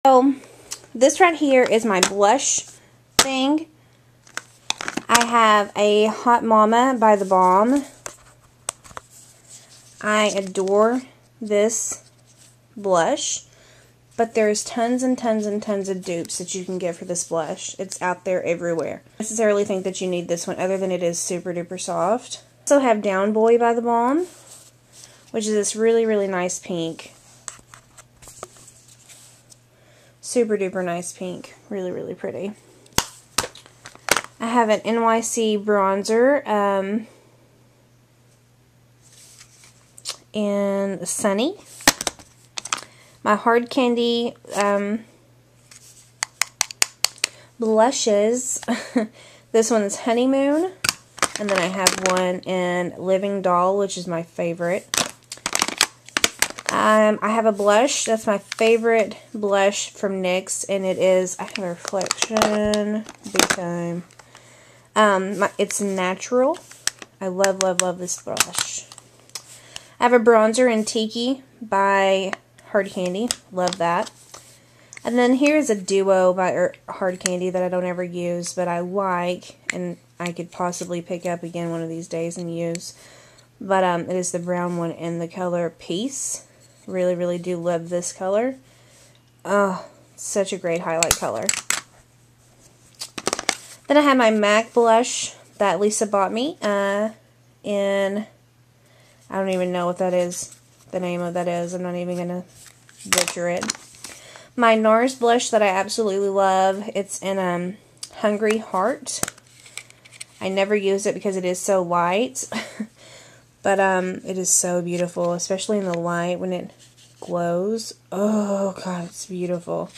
So, this right here is my blush thing. I have a Hot Mama by The Balm. I adore this blush, but there's tons and tons and tons of dupes that you can get for this blush. It's out there everywhere. I don't necessarily think that you need this one, other than it is super duper soft. I also have Down Boy by The Balm, which is this really, really nice pink. Super duper nice pink. Really, really pretty. I have an NYC bronzer in Sunny. My Hard Candy blushes. This one is Honeymoon. And then I have one in Living Doll, which is my favorite. I have a blush. That's my favorite blush from NYX, and it is, I have a reflection, big time. It's natural. I love, love, love this blush. I have a bronzer in Tiki by Hard Candy. Love that. And then here's a duo by Hard Candy that I don't ever use, but I like, and I could possibly pick up again one of these days and use. But it is the brown one in the color Peace. Really, really do love this color. Oh, such a great highlight color. Then I have my MAC blush that Lisa bought me in, I don't even know what that is, the name of that is. I'm not even going to butcher it. My NARS blush that I absolutely love. It's in Hungry Heart. I never use it because it is so light. But it is so beautiful, especially in the light when it glows. Oh, God, it's beautiful.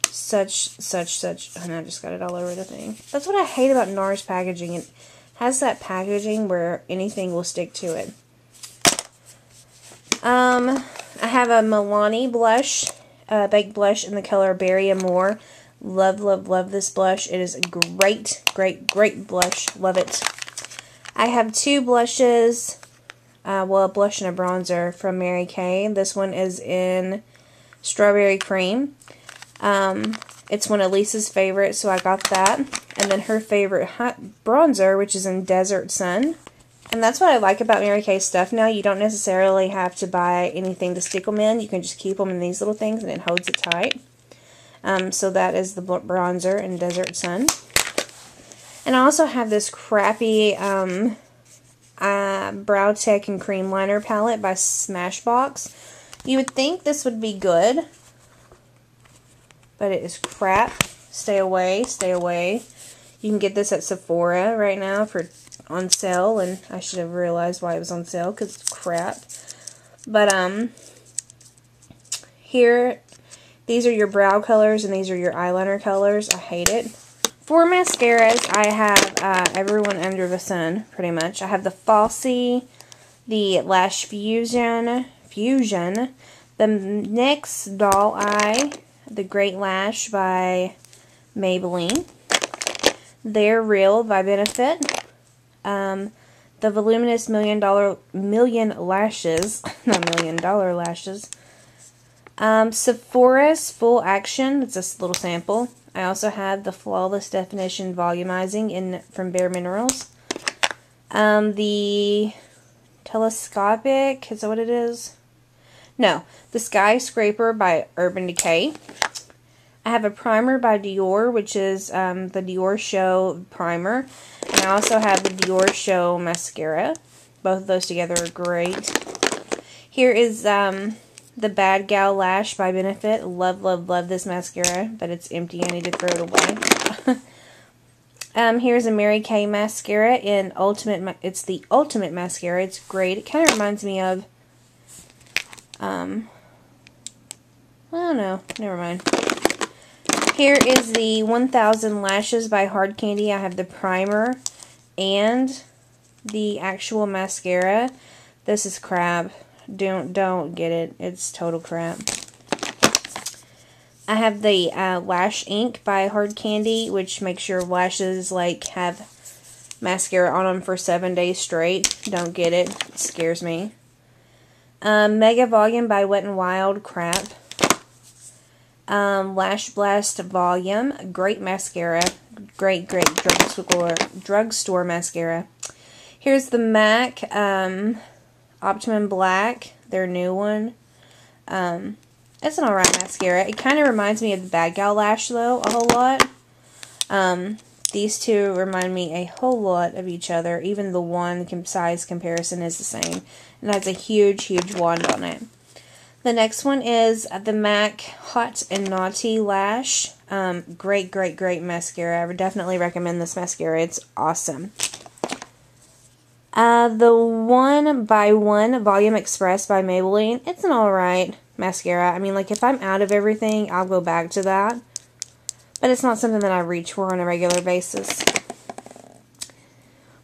Such, oh no, I just got it all over the thing. That's what I hate about NARS packaging. It has that packaging where anything will stick to it. I have a Milani blush, baked blush in the color Berry Amore. Love, love, love this blush. It is a great, great, great blush. Love it. I have two blushes. Well, a blush and a bronzer from Mary Kay. This one is in Strawberry Cream. It's one of Lisa's favorites, so I got that. And then her favorite hot bronzer, which is in Desert Sun. And that's what I like about Mary Kay stuff now. You don't necessarily have to buy anything to stick them in. You can just keep them in these little things, and it holds it tight. So that is the bronzer in Desert Sun. And I also have this crappy Brow Tech and Cream Liner palette by Smashbox. You would think this would be good, but it is crap. Stay away, stay away. You can get this at Sephora right now on sale, and I should have realized why it was on sale, because it's crap. But here, these are your brow colors, and these are your eyeliner colors. I hate it. For mascaras, I have everyone under the sun, pretty much. I have the Falsy, the Lash Fusion, the NYX Doll Eye, the Great Lash by Maybelline, They're Real by Benefit, the Voluminous Million Lashes, not $1 million lashes, Sephora's Full Action, it's a little sample. I also have the Flawless Definition Volumizing from Bare Minerals. The Telescopic, is that what it is? No, the Skyscraper by Urban Decay. I have a primer by Dior, which is the Dior Show primer. And I also have the Dior Show mascara. Both of those together are great. Here is the Bad Gal Lash by Benefit. Love, love, love this mascara, but it's empty. I need to throw it away. Here's a Mary Kay mascara in Ultimate. It's the Ultimate Mascara. It's great. It kind of reminds me of, I don't know. Never mind. Here is the 1000 Lashes by Hard Candy. I have the primer and the actual mascara. This is crap. Don't get it. It's total crap. I have the Lash Ink by Hard Candy, which makes your lashes like have mascara on them for 7 days straight. Don't get it. It scares me. Mega Volume by Wet n Wild. Crap. Lash Blast Volume. Great mascara. Great drugstore mascara. Here's the MAC Optimum Black, their new one. It's an alright mascara. It kind of reminds me of the Bad Gal Lash, though, a whole lot. These two remind me a whole lot of each other. Even the one size comparison is the same. And it has a huge, huge wand on it. The next one is the MAC Hot and Naughty Lash. Great mascara. I would definitely recommend this mascara. It's awesome. The 1 by 1 Volume Express by Maybelline. It's an alright mascara. I mean, like, if I'm out of everything, I'll go back to that. But it's not something that I reach for on a regular basis.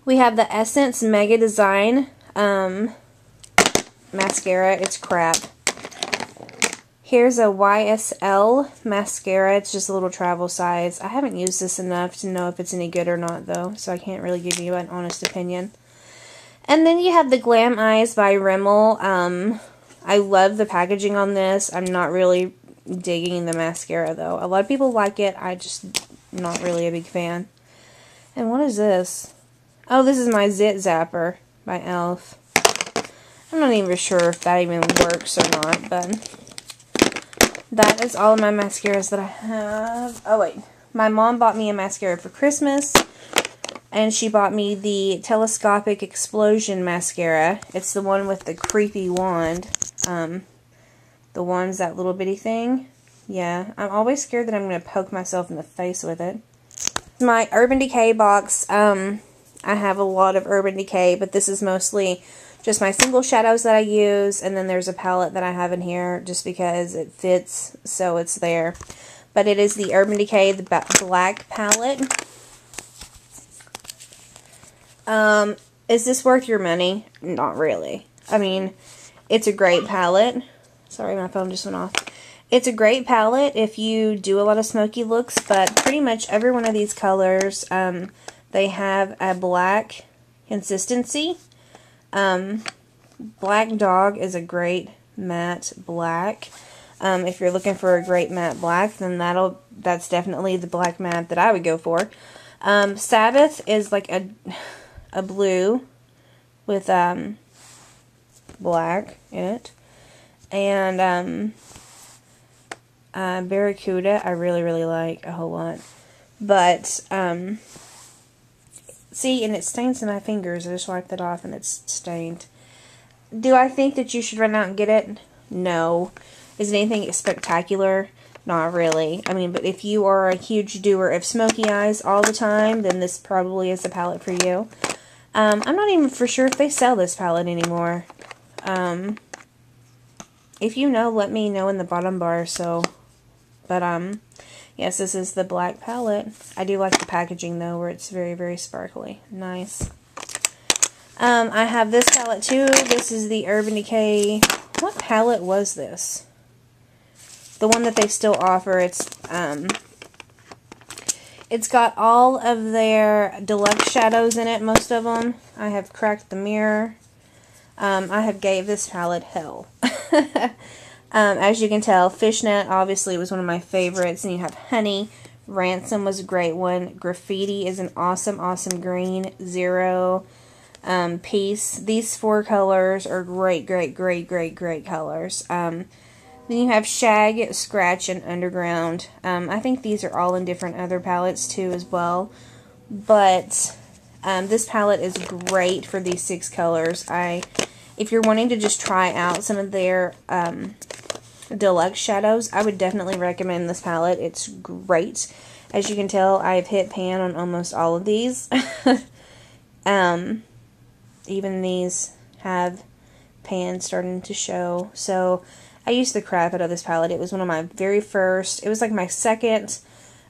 We have the Essence Mega Design mascara. It's crap. Here's a YSL mascara. It's just a little travel size. I haven't used this enough to know if it's any good or not, though, so I can't really give you an honest opinion. And then you have the Glam Eyes by Rimmel. I love the packaging on this. I'm not really digging the mascara, though. A lot of people like it. I just not really a big fan. And what is this? Oh, this is my Zit Zapper by e.l.f. I'm not even sure if that even works or not, but that is all of my mascaras that I have. Oh, wait. My mom bought me a mascara for Christmas, and she bought me the Telescopic Explosion mascara. It's the one with the creepy wand. The one's that little bitty thing. Yeah, I'm always scared that I'm going to poke myself in the face with it. My Urban Decay box. I have a lot of Urban Decay, but this is mostly just my single shadows that I use, and then there's a palette that I have in here just because it fits, so it's there. But it is the Urban Decay, the black palette. Is this worth your money? Not really. I mean, it's a great palette. Sorry, my phone just went off. It's a great palette if you do a lot of smoky looks, but pretty much every one of these colors, they have a black consistency. Black Dog is a great matte black. If you're looking for a great matte black, then that's definitely the black matte that I would go for. Sabbath is like a blue with black in it. And Barracuda I really like a whole lot. But see, and it stains in my fingers. I just wiped that off and it's stained. Do I think that you should run out and get it? No. Is it anything spectacular? Not really. I mean, but if you are a huge doer of smoky eyes all the time, then this probably is the palette for you. I'm not even for sure if they sell this palette anymore. If you know, let me know in the bottom bar, so. But, yes, this is the black palette. I do like the packaging, though, where it's very sparkly. Nice. I have this palette, too. This is the Urban Decay. What palette was this? The one that they still offer. It's got all of their deluxe shadows in it, most of them. I have cracked the mirror. I have gave this palette hell. As you can tell, Fishnet obviously was one of my favorites. And you have Honey. Ransom was a great one. Graffiti is an awesome green. Zero. Peace. These four colors are great colors. Then you have Shag, Scratch, and Underground. I think these are all in different other palettes too as well. But this palette is great for these 6 colors. If you're wanting to just try out some of their deluxe shadows, I would definitely recommend this palette. It's great. As you can tell, I've hit pan on almost all of these. Even these have pan starting to show. So I used the crap out of this palette. It was one of my very first, it was like my second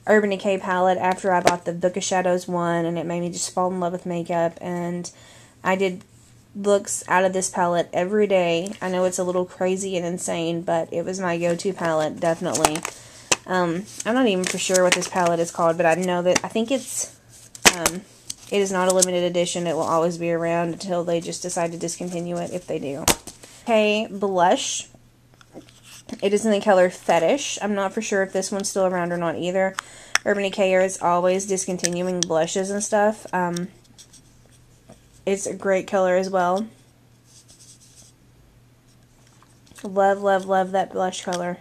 Urban Decay palette after I bought the Book of Shadows one, and it made me just fall in love with makeup, and I did looks out of this palette every day. I know it's a little crazy and insane, but it was my go-to palette, definitely. I'm not even for sure what this palette is called, but I know that, I think it's, it is not a limited edition. It will always be around until they just decide to discontinue it, if they do. Okay, blush. It is in the color Fetish. I'm not for sure if this one's still around or not either. Urban Decay is always discontinuing blushes and stuff. It's a great color as well. Love, love, love that blush color.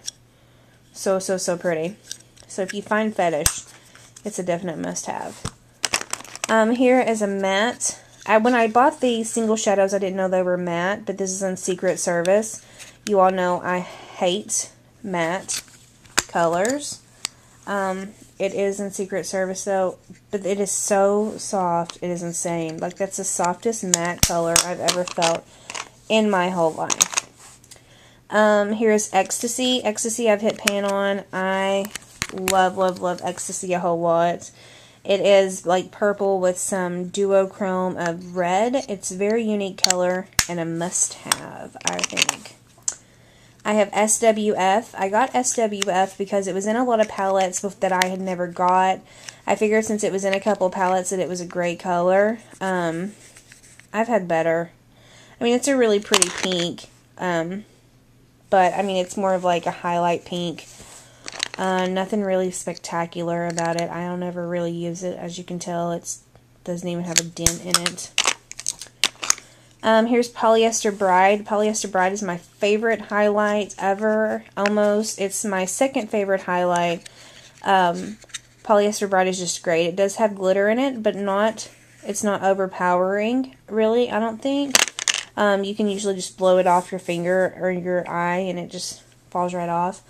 So, so, so pretty. So if you find Fetish, it's a definite must-have. Here is a matte. When I bought the single shadows, I didn't know they were matte, but this is in Secret Service. You all know I hate matte colors. It is in Secret Service though, but it is so soft. It is insane. Like, that's the softest matte color I've ever felt in my whole life. Here's Ecstasy. Ecstasy I've hit pan on. I love, love, love Ecstasy a whole lot. It is like purple with some duochrome of red. It's a very unique color and a must-have, I think. I have SWF. I got SWF because it was in a lot of palettes that I had never got. I figured since it was in a couple palettes that it was a great color. I've had better. I mean, it's a really pretty pink. But, I mean, it's more of like a highlight pink. Nothing really spectacular about it. I don't ever really use it. As you can tell, it doesn't even have a dent in it. Here's Polyester Bride. Polyester Bride is my favorite highlight ever, almost. It's my second favorite highlight. Polyester Bride is just great. It does have glitter in it, but it's not overpowering, really, I don't think. You can usually just blow it off your finger or your eye, and it just falls right off.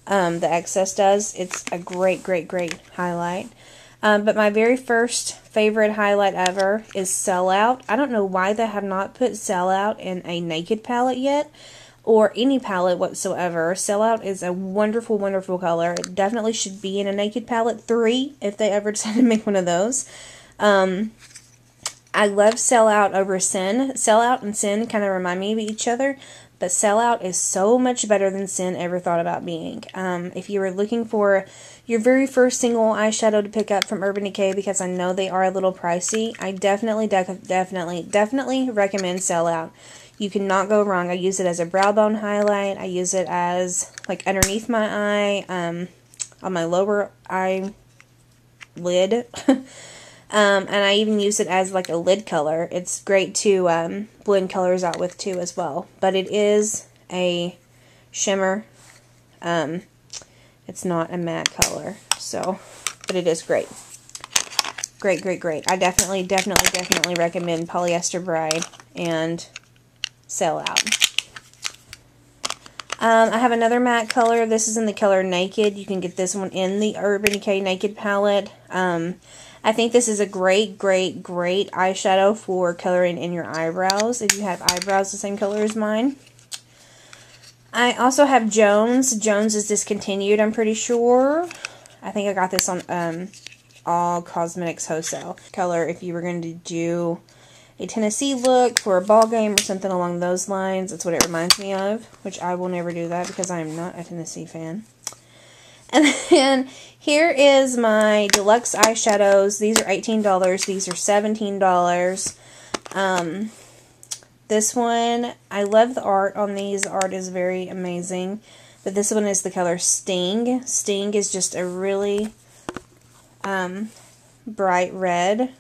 The excess does. It's a great, great, great highlight. But my very first favorite highlight ever is Sellout. I don't know why they have not put Sellout in a naked palette yet, or any palette whatsoever. Sellout is a wonderful, wonderful color. It definitely should be in a naked palette 3 if they ever decide to make one of those. I love Sellout over Sin. Sellout and Sin kind of remind me of each other, but Sellout is so much better than Sin ever thought about being. If you were looking for your very first single eyeshadow to pick up from Urban Decay, because I know they are a little pricey, I definitely recommend Sellout. You cannot go wrong. I use it as a brow bone highlight. I use it as, like, underneath my eye, on my lower eyelid. And I even use it as like a lid color. It's great to blend colors out with too as well. But it is a shimmer. It's not a matte color. So, but it is great. Great, great, great. I definitely recommend Polyester Bride and Sellout. I have another matte color. This is in the color Naked. You can get this one in the Urban Decay Naked palette. I think this is a great, great, great eyeshadow for coloring in your eyebrows, if you have eyebrows the same color as mine. I also have Jones. Jones is discontinued, I'm pretty sure. I think I got this on All Cosmetics Wholesale. Color if you were going to do a Tennessee look for a ball game or something along those lines. That's what it reminds me of, which I will never do that because I am not a Tennessee fan. And then here is my deluxe eyeshadows. These are $18. These are $17. This one, I love the art on these. The art is very amazing. But this one is the color Sting. Sting is just a really bright red.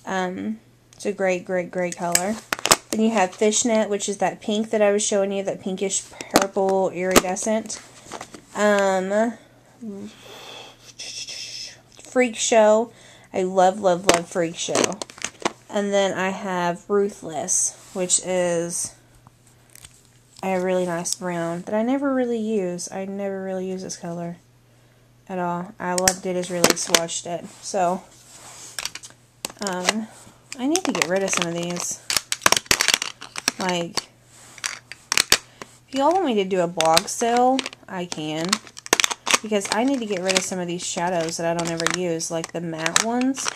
It's a great, great, great color. Then you have Fishnet, which is that pink that I was showing you, that pinkish purple iridescent. Freak Show. I love, love, love Freak Show. And then I have Ruthless, which is a really nice brown that I never really use. I never really use this color at all. I loved it as really swatched it. So, I need to get rid of some of these. Like, if y'all want me to do a blog sale, I can. Because I need to get rid of some of these shadows that I don't ever use, like the matte ones.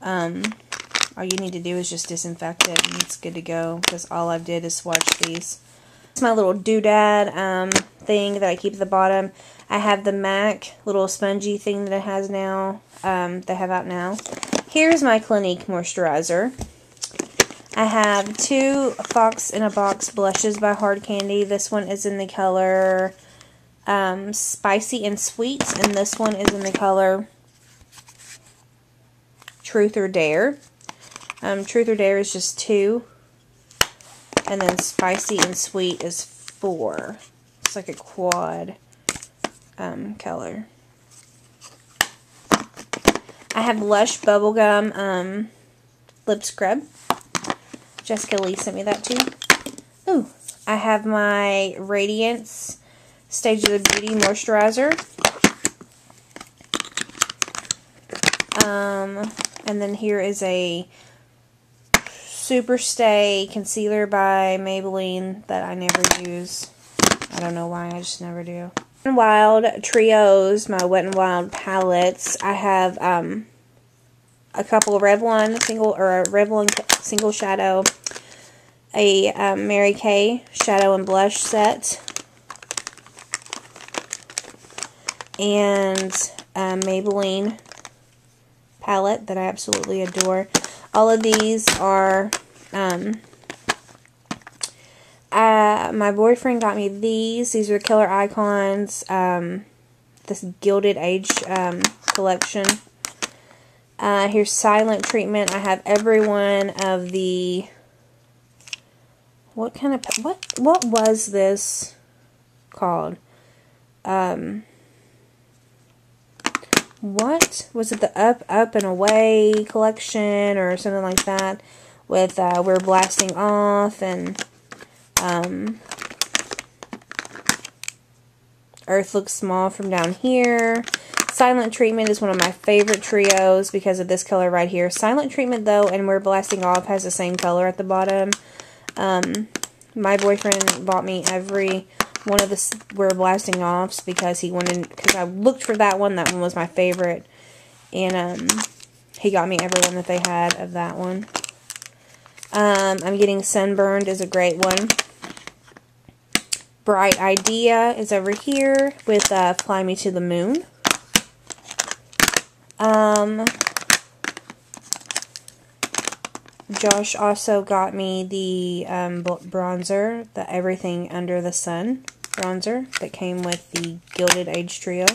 All you need to do is just disinfect it, and it's good to go, because all I've did is swatch these. It's my little doodad thing that I keep at the bottom. I have the MAC little spongy thing that it has now, they have out now. Here's my Clinique moisturizer. I have two Fox in a Box blushes by Hard Candy. This one is in the color Spicy and Sweet, and this one is in the color Truth or Dare. Truth or Dare is just 2, and then Spicy and Sweet is 4. It's like a quad color. I have Lush Bubblegum Lip Scrub. Jessica Lee sent me that too. Ooh, I have my Radiance Stage of the Beauty Moisturizer. And then here is a Super Stay Concealer by Maybelline that I never use. I don't know why, I just never do. Wet n Wild Trios, my Wet n Wild palettes. I have a couple of Revlon single shadow, a Mary Kay shadow and blush set, and a Maybelline palette that I absolutely adore. All of these are, my boyfriend got me these. These are Killer Icons, this Gilded Age collection. Here's Silent Treatment. I have every one of the, what was this called? What was it, the Up and Away collection or something like that, with We're Blasting Off and Earth Looks Small from Down Here. Silent Treatment is one of my favorite trios because of this color right here. Silent Treatment though and We're Blasting Off has the same color at the bottom. My boyfriend bought me every one of the We're Blasting Offs because I looked for that one. That one was my favorite. And he got me every one that they had of that one. I'm getting Sunburned is a great one. Bright Idea is over here with Fly Me to the Moon. Josh also got me the bronzer, the Everything Under the Sun bronzer that came with the Gilded Age trio.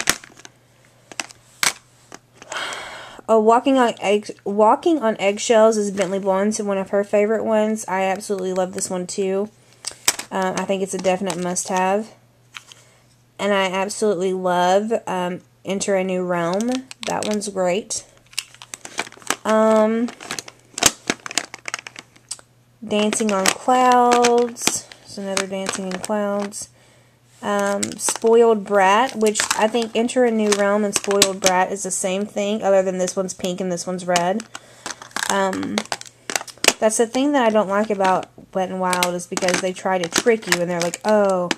Oh, Walking on Eggshells is Bentley Blonde's one of her favorite ones. I absolutely love this one too. I think it's a definite must-have. And I absolutely love Enter a New Realm. That one's great. Dancing on Clouds. There's another Dancing in Clouds. Spoiled Brat, which I think Enter a New Realm and Spoiled Brat is the same thing, other than this one's pink and this one's red. That's the thing that I don't like about Wet n Wild, is because they try to trick you and they're like, oh,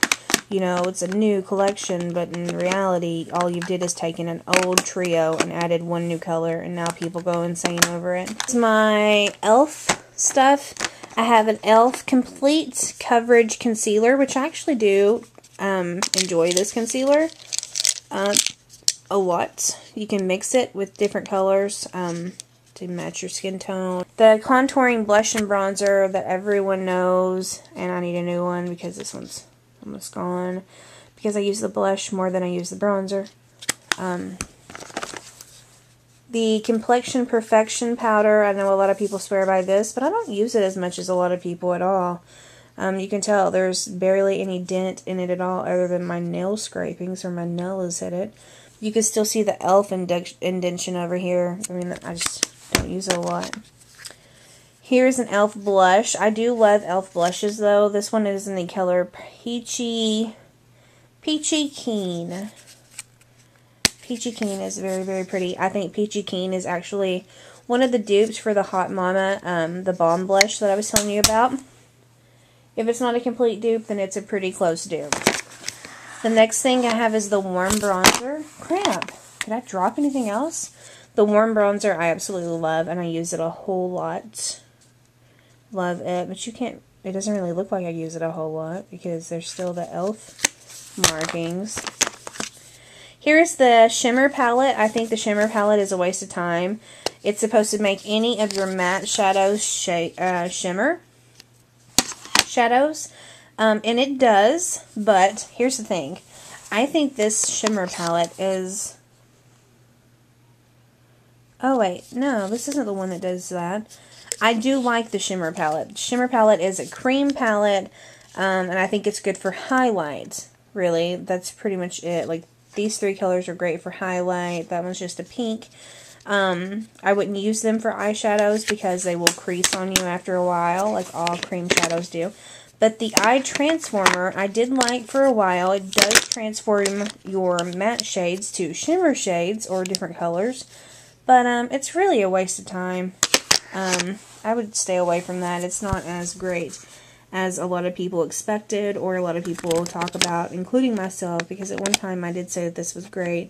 you know, it's a new collection, but in reality, all you did is taken an old trio and added one new color, and now people go insane over it. It's my e.l.f. stuff. I have an e.l.f. Complete Coverage Concealer, which I actually do enjoy this concealer a lot. You can mix it with different colors to match your skin tone. The Contouring Blush and Bronzer that everyone knows, and I need a new one because this one's almost gone, because I use the blush more than I use the bronzer. The Complexion Perfection Powder, I know a lot of people swear by this, but I don't use it as much as a lot of people at all. You can tell there's barely any dent in it at all, other than my nail scrapings, or my nail has hit it. You can still see the e.l.f. indentation over here. I mean, I just don't use it a lot. Here's an e.l.f. blush. I do love e.l.f. blushes, though. This one is in the color Peachy Keen. Peachy Keen is very, very pretty. I think Peachy Keen is actually one of the dupes for the Hot Mama, the Balm Blush that I was telling you about. If it's not a complete dupe, then it's a pretty close dupe. The next thing I have is the Warm Bronzer. Crap. Did I drop anything else? The Warm Bronzer I absolutely love, and I use it a whole lot. Love it. But you can't, it doesn't really look like I use it a whole lot, because there's still the e.l.f. markings. Here's the shimmer palette. I think the shimmer palette is a waste of time. It's supposed to make any of your matte shadows shimmer shadows. And it does, but here's the thing. I think this shimmer palette is... Oh wait, no, this isn't the one that does that. I do like the shimmer palette. Shimmer palette is a cream palette, and I think it's good for highlight, really. That's pretty much it. Like, these three colors are great for highlight. That one's just a pink. I wouldn't use them for eyeshadows because they will crease on you after a while, like all cream shadows do. But the eye transformer, I did like for a while. It does transform your matte shades to shimmer shades or different colors. But it's really a waste of time. I would stay away from that. It's not as great as a lot of people expected or a lot of people talk about, including myself, because at one time I did say that this was great,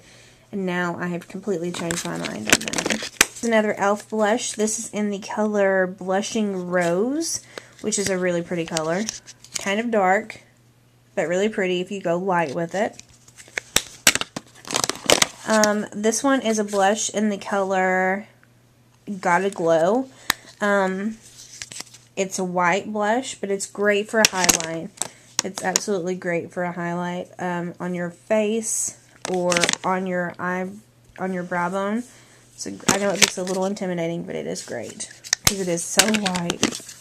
and now I have completely changed my mind on that. This is another e.l.f. blush. This is in the color Blushing Rose, which is a really pretty color. Kind of dark, but really pretty if you go light with it. This one is a blush in the color Gotta Glow. It's a white blush, but it's great for a highlight. It's absolutely great for a highlight on your face or on your brow bone. So I know it looks a little intimidating, but it is great because it is so white.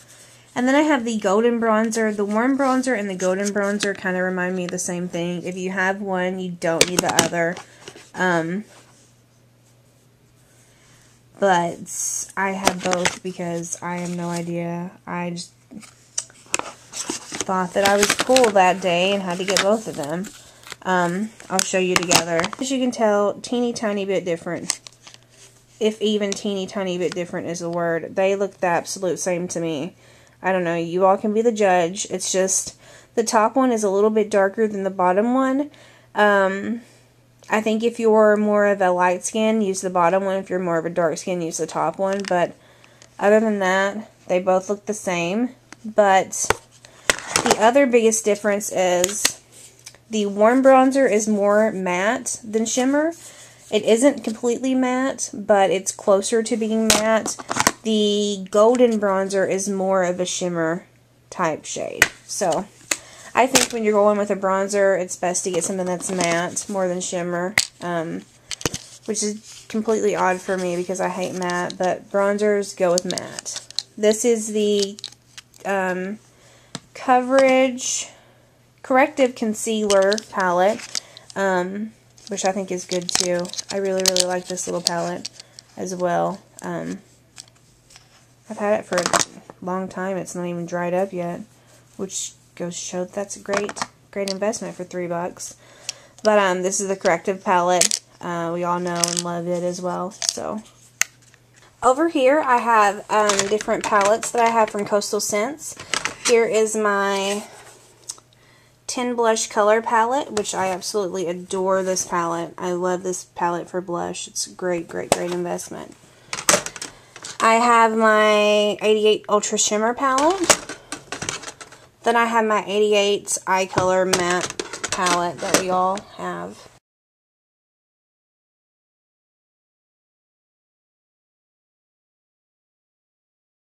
And then I have the golden bronzer. The warm bronzer and the golden bronzer kind of remind me of the same thing. If you have one, you don't need the other. But I have both because I have no idea. I just thought that I was cool that day and had to get both of them. I'll show you together. As you can tell, teeny tiny bit different. If even teeny tiny bit different is the word. They look the absolute same to me. I don't know. You all can be the judge. It's just the top one is a little bit darker than the bottom one. I think if you're more of a light skin, use the bottom one. If you're more of a dark skin, use the top one. But other than that, they both look the same. But the other biggest difference is the warm bronzer is more matte than shimmer. It isn't completely matte, but it's closer to being matte. The golden bronzer is more of a shimmer type shade. So I think when you're going with a bronzer, it's best to get something that's matte more than shimmer, which is completely odd for me because I hate matte, but bronzers go with matte. This is the Corrective Concealer palette, which I think is good too. I really, really like this little palette as well. I've had it for a long time. It's not even dried up yet, which goes to show that's a great investment for $3. But this is the Corrective palette. We all know and love it as well. So over here I have different palettes that I have from Coastal Scents. Here is my 10 blush color palette, which I absolutely adore this palette. I love this palette for blush. It's a great investment. I have my 88 Ultra Shimmer palette. Then I have my 88 Eye Color Matte palette that we all have.